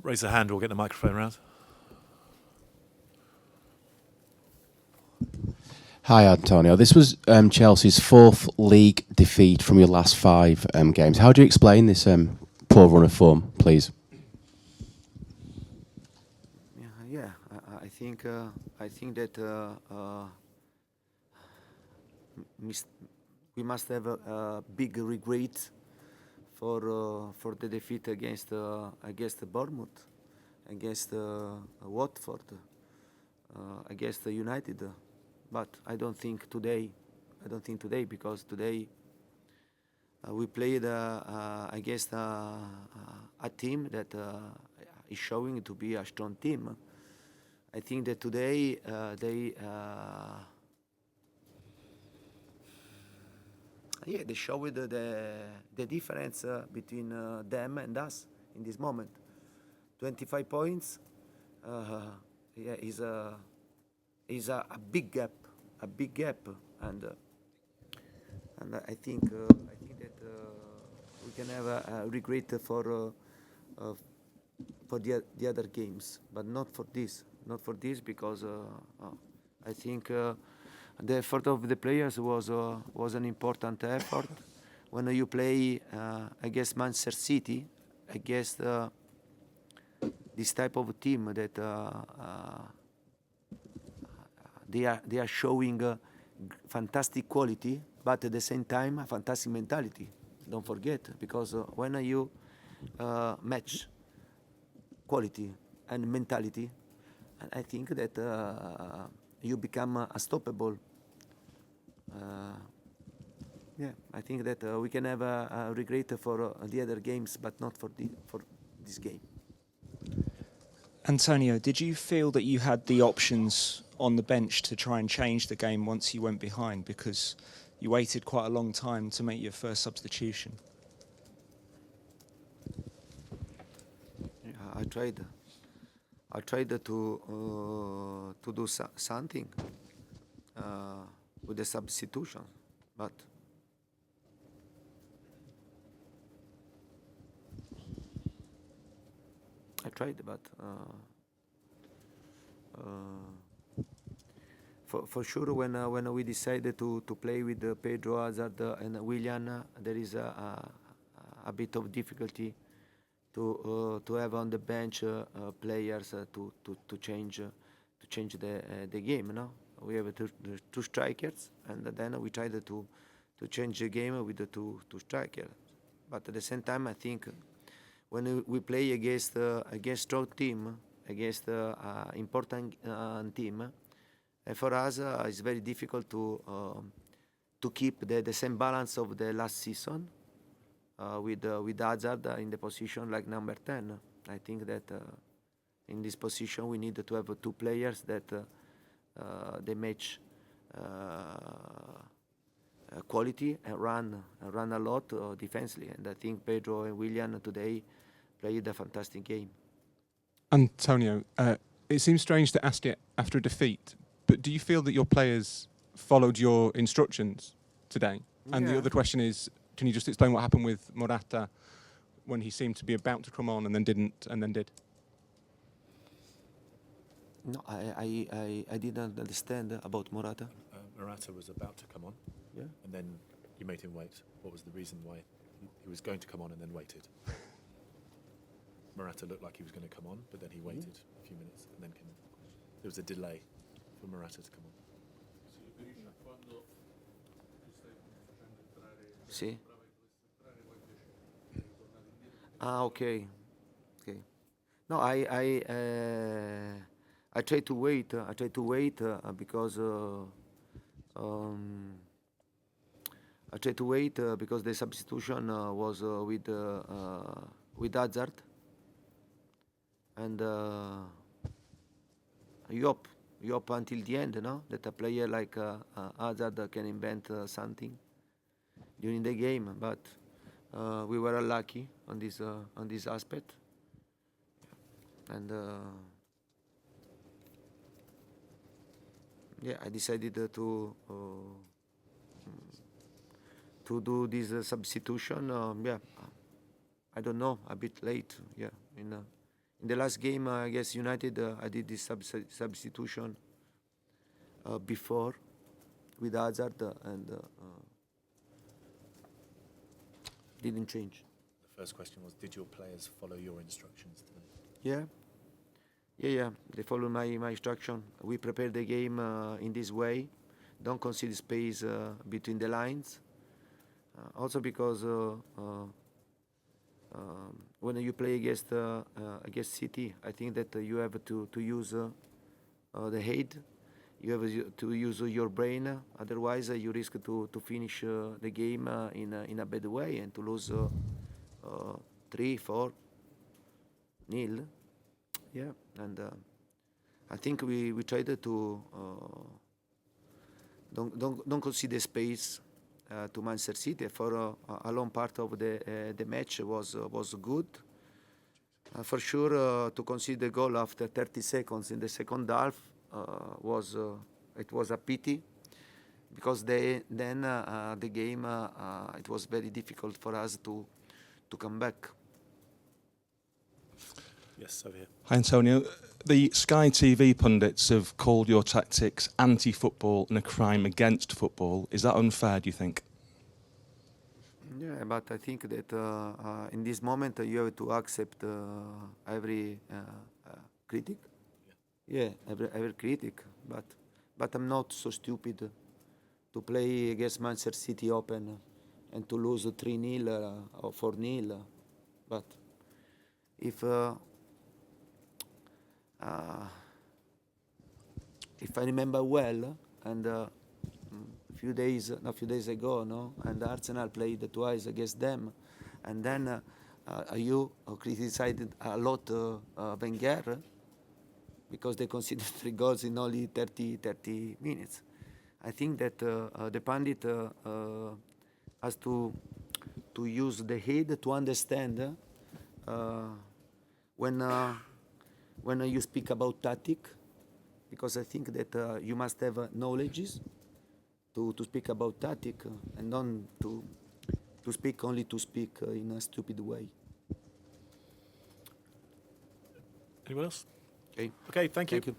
raise a hand, we'll get the microphone around. Hi, Antonio. This was Chelsea's fourth league defeat from your last five games. How do you explain this poor run of form, please? I think that we must have a big regret for the defeat against Bournemouth, against Watford, against United. But I don't think today because today we played against a team that is showing to be a strong team. I think that today they showed the difference between them and us in this moment. 25 points is a big gap, and I think that we can have a regret for the other games, but not for this because I think the effort of the players was an important effort. When you play against Manchester City, against this type of team that they are showing fantastic quality, but at the same time a fantastic mentality. Don't forget, because when you match quality and mentality, I think that you become unstoppable. I think that we can have a regret for the other games, but not for this game. Antonio, did you feel that you had the options on the bench to try and change the game once you went behind, because you waited quite a long time to make your first substitution? I tried to do something with the substitution, but I tried, but for sure when we decided to play with Pedro, Hazard and Willian, there is a bit of difficulty to have on the bench players to change the game. No, we have two strikers, and then we tried to change the game with the two strikers. But at the same time, I think when we play against strong team, against important team, for us it's very difficult to keep the same balance of the last season. With Hazard in the position like number 10. I think that in this position we need to have two players that they match quality and run a lot defensively. And I think Pedro and Willian today played a fantastic game. Antonio, it seems strange to ask it after a defeat, but do you feel that your players followed your instructions today? And the other question is, can you just explain what happened with Morata when he seemed to be about to come on and then didn't, and then did? No, I didn't understand about Morata. Morata was about to come on, yeah, and then you made him wait. What was the reason why he was going to come on and then waited? Morata looked like he was going to come on, but then he waited a few minutes, and then there was a delay for Morata to come on. Sì. Okay. No, I try to wait. Because I try to wait because the substitution was with Hazard, and you hope until the end, no, that a player like Hazard can invent something during the game, but we were unlucky on this aspect, and I decided to do this substitution. I don't know, a bit late, in in the last game against United, I did this substitution before with Hazard and didn't change. The first question was, did your players follow your instructions today? Yeah. They follow my instruction. We prepare the game in this way. Don't concede space between the lines. Also because when you play against City, I think that you have to use the head. You have to use your brain. Otherwise, you risk to finish the game in a bad way and to lose 3-4 nil. Yeah, and I think we tried to don't concede space to Manchester City for a long part of the match was good. For sure, to concede the goal after 30 seconds in the second half was a pity, because then the game it was very difficult for us to come back. Yes, over here. Hi, Antonio. The Sky TV pundits have called your tactics anti-football and a crime against football. Is that unfair, do you think? Yeah, but I think that in this moment you have to accept every critic. Yeah, every critic. But I'm not so stupid to play against Manchester City open and to lose 3-0 or 4-0. But if I remember well, and a few days ago, no, and Arsenal played twice against them, and then you criticized a lot Wenger because they conceded 3 goals in only 30 minutes. I think that the pundit has to use the head to understand when you speak about tactic, because I think that you must have knowledge to speak about tactic and not to speak only to speak in a stupid way. Anyone else? Okay. Okay, thank you. Thank you.